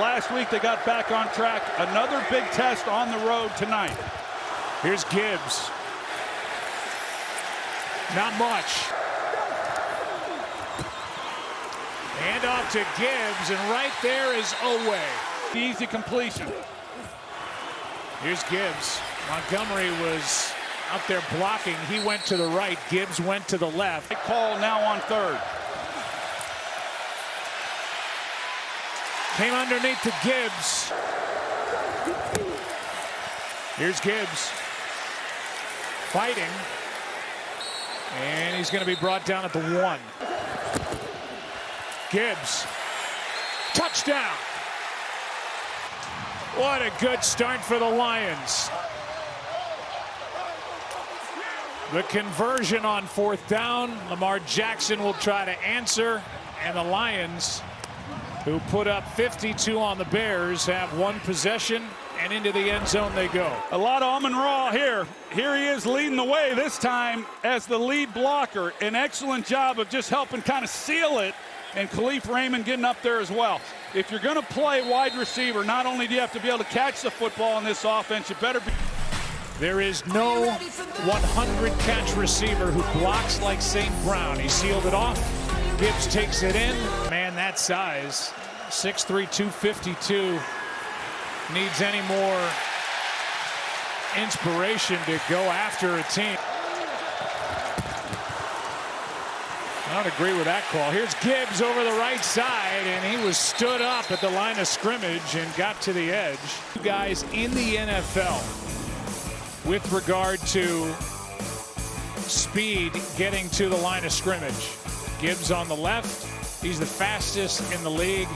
last week they got back on track. Another big test on the road tonight. Here's Gibbs. Not much. Hand off to Gibbs, and right there is Owe. Easy completion. Here's Gibbs. Montgomery was out there blocking. He went to the right. Gibbs went to the left. Call now on third. Came underneath to Gibbs. Here's Gibbs. Fighting. And he's going to be brought down at the 1. Gibbs. Touchdown. What a good start for the Lions. The conversion on 4th down. Lamar Jackson will try to answer. And the Lions, who put up 52 on the Bears, have 1 possession. And into the end zone they go. A lot of Amon-Ra here. Here he is leading the way this time as the lead blocker. An excellent job of just helping kind of seal it. And Khalif Raymond getting up there as well. If you're going to play wide receiver, not only do you have to be able to catch the football in this offense, you better be. There is no 100-catch receiver who blocks like St. Brown. He sealed it off. Gibbs takes it in. Man, that size, 6'3", 252, needs any more inspiration to go after a team. I don't agree with that call. Here's Gibbs over the right side, and he was stood up at the line of scrimmage and got to the edge. 2 guys in the NFL with regard to speed getting to the line of scrimmage. Gibbs on the left. He's the fastest in the league.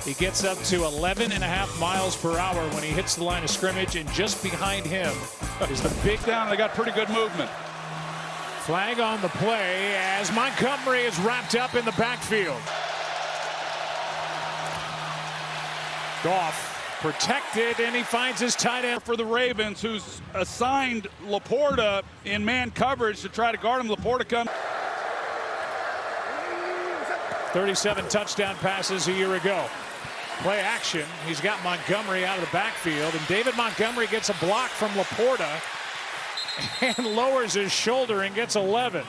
He gets up to 11.5 miles per hour when he hits the line of scrimmage, and just behind him is the big down. They got pretty good movement. Flag on the play as Montgomery is wrapped up in the backfield. Goff protected, and he finds his tight end. For the Ravens, who's assigned Laporta in man coverage to try to guard him. Laporta comes. 37 touchdown passes a year ago. Play action. He's got Montgomery out of the backfield, and David Montgomery gets a block from Laporta and lowers his shoulder and gets 11.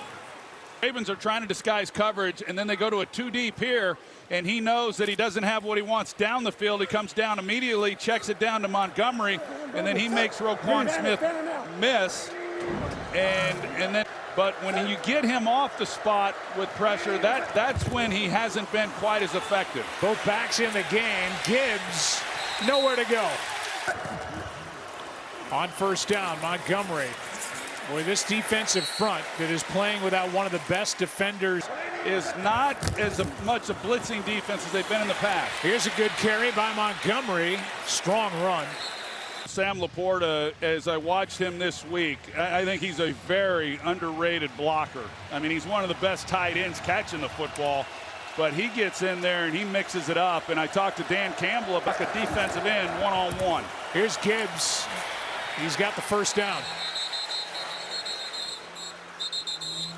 Ravens are trying to disguise coverage, and then they go to a 2 deep here, and he knows that he doesn't have what he wants down the field. He comes down immediately, checks it down to Montgomery, and then he makes Roquan Smith miss. And then, but when you get him off the spot with pressure, that's when he hasn't been quite as effective. Both backs in the game. Gibbs nowhere to go. On 1st down, Montgomery. Boy, this defensive front that is playing without one of the best defenders is not as much a blitzing defense as they've been in the past. Here's a good carry by Montgomery. Strong run. Sam Laporta, as I watched him this week, I think he's a very underrated blocker. I mean, he's one of the best tight ends catching the football, but he gets in there and he mixes it up. And I talked to Dan Campbell about the defensive end one-on-one. Here's Gibbs. He's got the 1st down.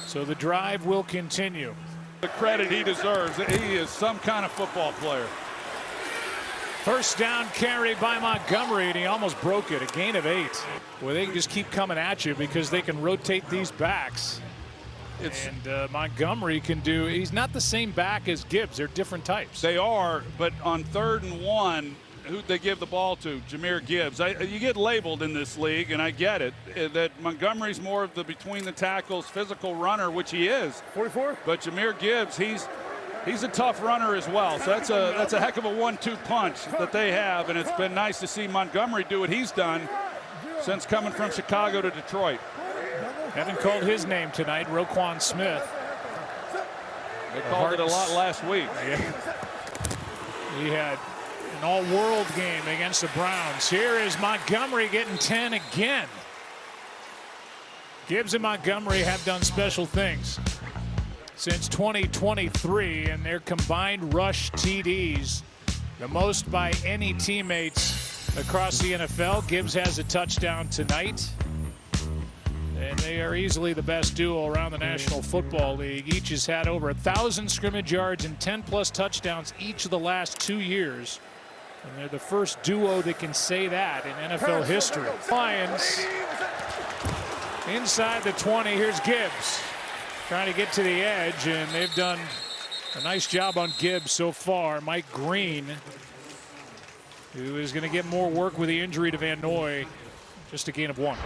So the drive will continue. The credit he deserves. He is some kind of football player. 1st down carry by Montgomery, and he almost broke it. A gain of 8. Well, they can just keep coming at you because they can rotate these backs. And Montgomery can do. He's not the same back as Gibbs. They're different types. They are, but on 3rd and 1, who'd they give the ball to? Jahmyr Gibbs. You get labeled in this league, and I get it, that Montgomery's more of the between the tackles physical runner, which he is. 44. But Jahmyr Gibbs, he's a tough runner as well. So that's a heck of a 1-2 punch that they have, and it's been nice to see Montgomery do what he's done since coming from Chicago to Detroit. Haven't called his name tonight, Roquan Smith. They called it a lot last week. Yeah. He had an all-world game against the Browns. Here is Montgomery getting 10 again. Gibbs and Montgomery have done special things since 2023 in their combined rush TDs, the most by any teammates across the NFL. Gibbs has a touchdown tonight, and they are easily the best duo around the National Football League. Each has had over 1,000 scrimmage yards and 10+ touchdowns each of the last 2 years. And they're the first duo that can say that in NFL history. Lions inside the 20. Here's Gibbs trying to get to the edge, and they've done a nice job on Gibbs so far. Mike Green, who is going to get more work with the injury to Van Noy. Just a gain of 1.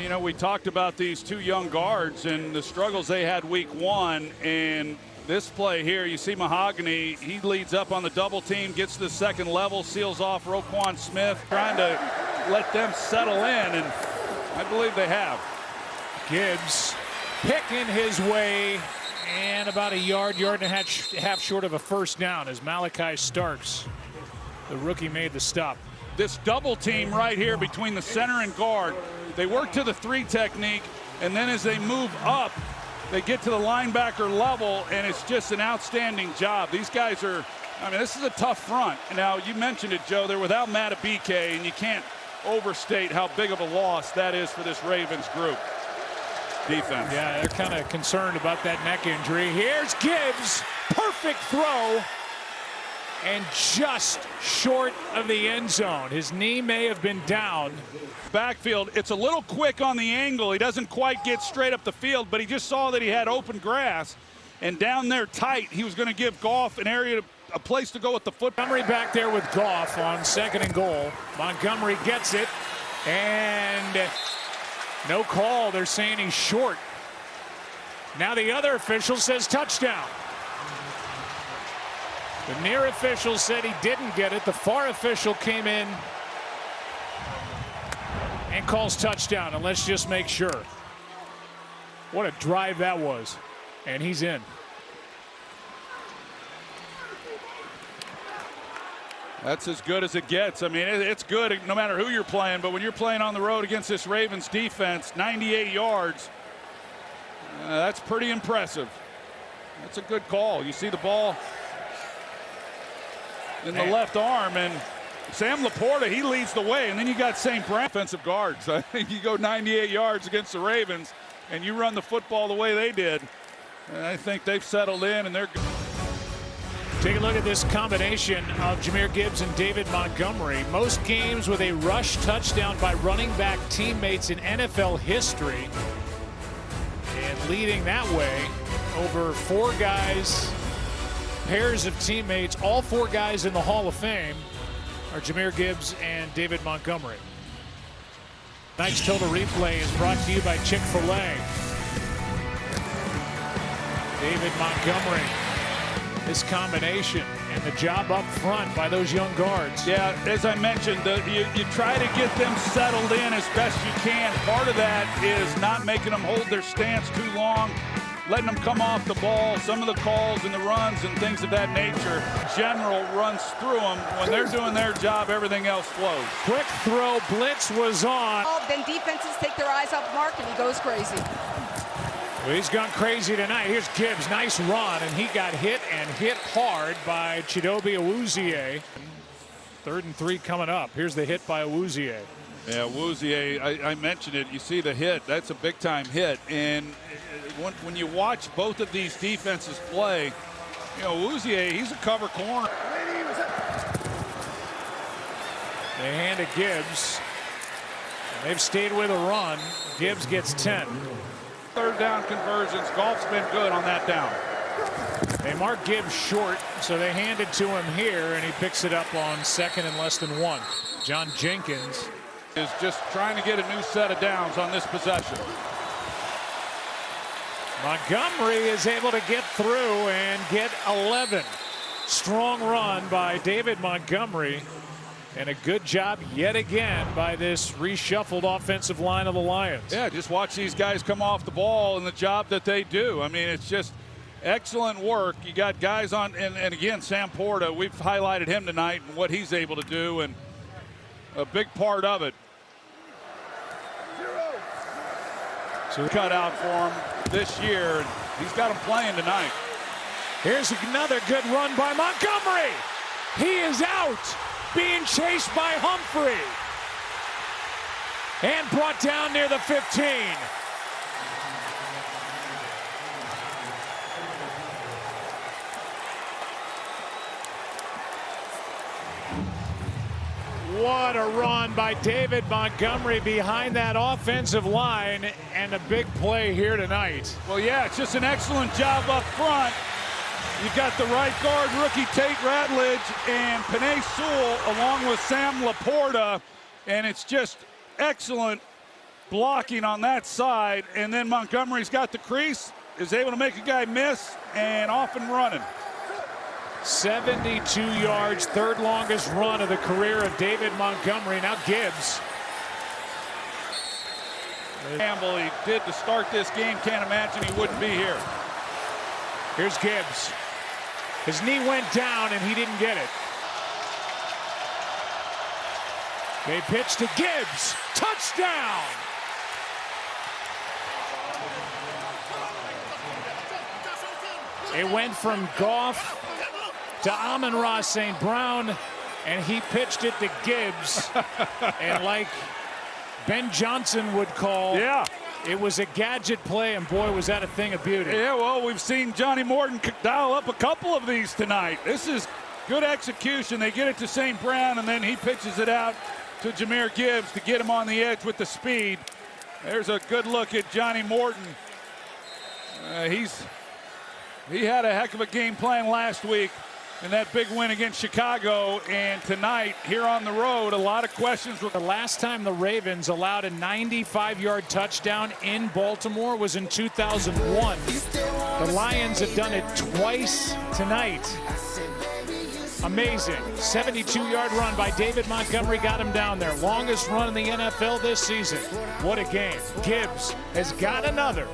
You know, we talked about these two young guards and the struggles they had week 1. And this play here, you see Mahogany, he leads up on the double team, gets to the second level, seals off Roquan Smith, trying to let them settle in, and I believe they have. Gibbs picking his way, and about a yard and a half short of a first down as Malachi Starks, the rookie, made the stop. This double team right here between the center and guard, they work to the 3 technique, and then as they move up, they get to the linebacker level, and it's just an outstanding job. These guys are, I mean, this is a tough front. Now, you mentioned it, Joe, they're without Matabike, and you can't overstate how big of a loss that is for this Ravens group. Defense. Yeah, they're kind of concerned about that neck injury. Here's Gibbs, perfect throw, and just short of the end zone. His knee may have been down. Backfield, it's a little quick on the angle. He doesn't quite get straight up the field, but he just saw that he had open grass, and down there tight, he was going to give Goff an area, a place to go with the football. Montgomery back there with Goff on 2nd and goal. Montgomery gets it, and no call. They're saying he's short. Now the other official says touchdown. The near official said he didn't get it. The far official came in and calls touchdown. And let's just make sure. What a drive that was. And he's in. That's as good as it gets. I mean, it's good no matter who you're playing, but when you're playing on the road against this Ravens defense, 98 yards, that's pretty impressive. That's a good call. You see the ball in the left arm, and Sam Laporta, he leads the way, and then you got St. Brown offensive guards. I think you go 98 yards against the Ravens, and you run the football the way they did. And I think they've settled in, and they're good. Take a look at this combination of Jahmyr Gibbs and David Montgomery. Most games with a rush touchdown by running back teammates in NFL history. And leading that way over 4 guys, pairs of teammates, all 4 guys in the Hall of Fame are Jahmyr Gibbs and David Montgomery. Tonight's Total Replay is brought to you by Chick-fil-A. David Montgomery. This combination and the job up front by those young guards. Yeah, as I mentioned, you try to get them settled in as best you can. Part of that is not making them hold their stance too long, letting them come off the ball. Some of the calls and the runs and things of that nature, general runs through them. When they're doing their job, everything else flows. Quick throw, blitz was on. Then defenses take their eyes off Mark, and he goes crazy. Well, he's gone crazy tonight. Here's Gibbs, nice run, and he got hit and hit hard by Chidobe Awuzie. 3rd and 3 coming up. Here's the hit by Awuzie. Yeah, Awuzie, I mentioned it. You see the hit. That's a big-time hit. And when you watch both of these defenses play, you know, Awuzie, he's a cover corner. They hand it Gibbs. And they've stayed with a run. Gibbs gets 10. 3rd down conversions. Golf's been good on that down. They mark Gibbs short, so they hand it to him here, and he picks it up on 2nd and less than 1. John Jenkins is just trying to get a new set of downs on this possession. Montgomery is able to get through and get 11. Strong run by David Montgomery, and a good job yet again by this reshuffled offensive line of the Lions. Yeah, just watch these guys come off the ball and the job that they do. I mean, it's just excellent work. You got guys on, and again, Sam Porta, we've highlighted him tonight and what he's able to do, and a big part of it. So cut out for him this year, and he's got him playing tonight. Here's another good run by Montgomery. He is out, being chased by Humphrey, and brought down near the 15. what a run by David Montgomery behind that offensive line, and a big play here tonight. Well, yeah, it's just an excellent job up front. You've got the right guard, rookie Tate Ratledge, and Penei Sewell along with Sam Laporta, and it's just excellent blocking on that side. And then Montgomery's got the crease, is able to make a guy miss, and off and running. 72 yards, third longest run of the career of David Montgomery. Now Gibbs. Campbell, he did to start this game. Can't imagine he wouldn't be here. Here's Gibbs. His knee went down and he didn't get it. They pitch to Gibbs. Touchdown! It went from Goff to Amon-Ra St. Brown, and he pitched it to Gibbs. And like Ben Johnson would call, yeah, it was a gadget play, and boy, was that a thing of beauty. Yeah, well, we've seen Johnny Morton dial up a couple of these tonight. This is good execution. They get it to St. Brown, and then he pitches it out to Jahmyr Gibbs to get him on the edge with the speed. There's a good look at Johnny Morton. He had a heck of a game plan last week in that big win against Chicago, and tonight here on the road, a lot of questions. The last time the Ravens allowed a 95-yard touchdown in Baltimore was in 2001. The Lions have done it twice tonight. Amazing. 72-yard run by David Montgomery got him down there. Longest run in the NFL this season. What a game. Gibbs has got another,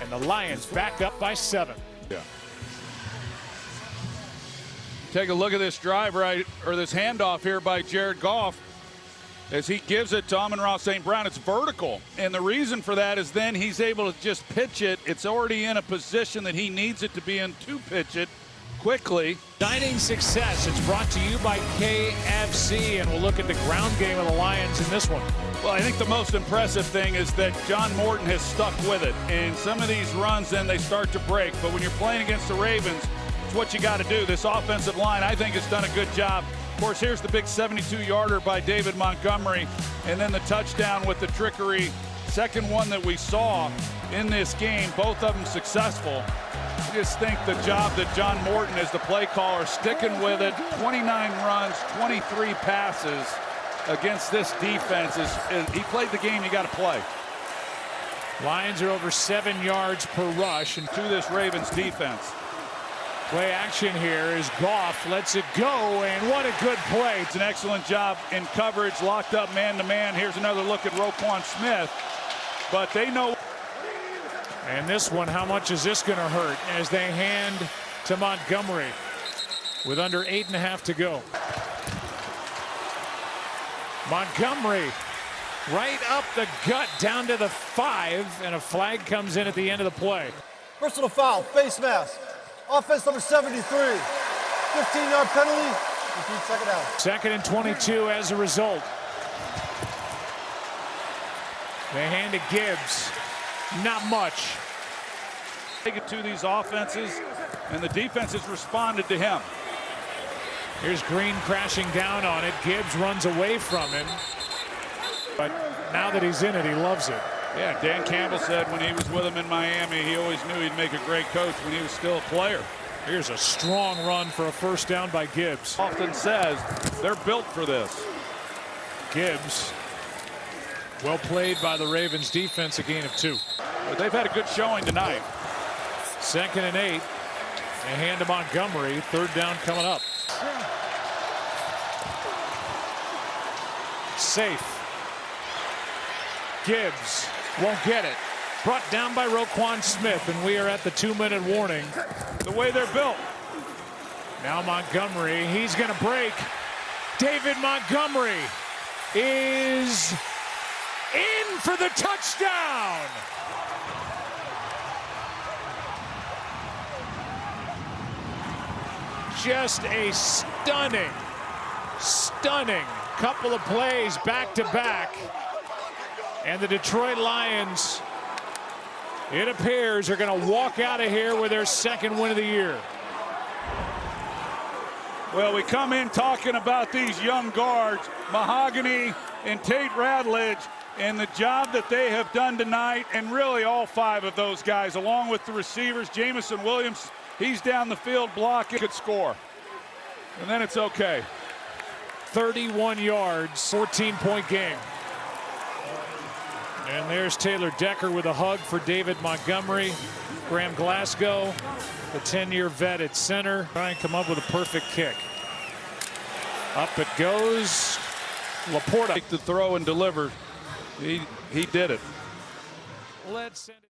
and the Lions back up by 7. Yeah. Take a look at this drive, right, or this handoff here by Jared Goff as he gives it to Amon-Ra St. Brown. It's vertical, and the reason for that is then he's able to just pitch it. It's already in a position that he needs it to be in to pitch it quickly. Dining success. It's brought to you by KFC, and we'll look at the ground game of the Lions in this one. Well, I think the most impressive thing is that John Morton has stuck with it, and some of these runs then they start to break, but when you're playing against the Ravens, it's what you got to do. This offensive line, I think, has done a good job. Of course, here's the big 72-yarder by David Montgomery, and then the touchdown with the trickery. Second one that we saw in this game, both of them successful. I just think the job that John Morton as the play caller, sticking with it, 29 runs, 23 passes against this defense. He played the game you got to play. Lions are over 7 yards per rush, and to this Ravens defense. Play action here is Goff, lets it go, and what a good play. It's an excellent job in coverage, locked up man-to-man. Here's another look at Roquan Smith, but they know. And this one, how much is this going to hurt as they hand to Montgomery with under 8.5 to go. Montgomery right up the gut down to the 5, and a flag comes in at the end of the play. Personal foul, face mask. Offense number 73. 15-yard penalty. Repeat second down. 2nd and 22 as a result. They hand to Gibbs. Not much. Take it to these offenses, and the defense has responded to him. Here's Green crashing down on it. Gibbs runs away from him. But now that he's in it, he loves it. Yeah, Dan Campbell said when he was with him in Miami, he always knew he'd make a great coach when he was still a player. Here's a strong run for a first down by Gibbs. Often says they're built for this. Gibbs, well played by the Ravens defense, a gain of 2. But they've had a good showing tonight. 2nd and 8. They hand to Montgomery. 3rd down coming up. Safe. Gibbs won't get it. Brought down by Roquan Smith, and we are at the 2-minute warning. The way they're built. Now Montgomery, he's going to break. David Montgomery is in for the touchdown. Just a stunning couple of plays back to back. And the Detroit Lions, it appears, are going to walk out of here with their 2nd win of the year. Well, we come in talking about these young guards, Mahogany and Tate Radledge, and the job that they have done tonight, and really all 5 of those guys, along with the receivers. Jamison Williams, he's down the field blocking, could score. And then it's okay. 31 yards, 14-point game. And there's Taylor Decker with a hug for David Montgomery. Graham Glasgow, the 10-year vet at center, trying to come up with a perfect kick. Up it goes. Laporta. Take the throw and deliver. He did it. Let's send it.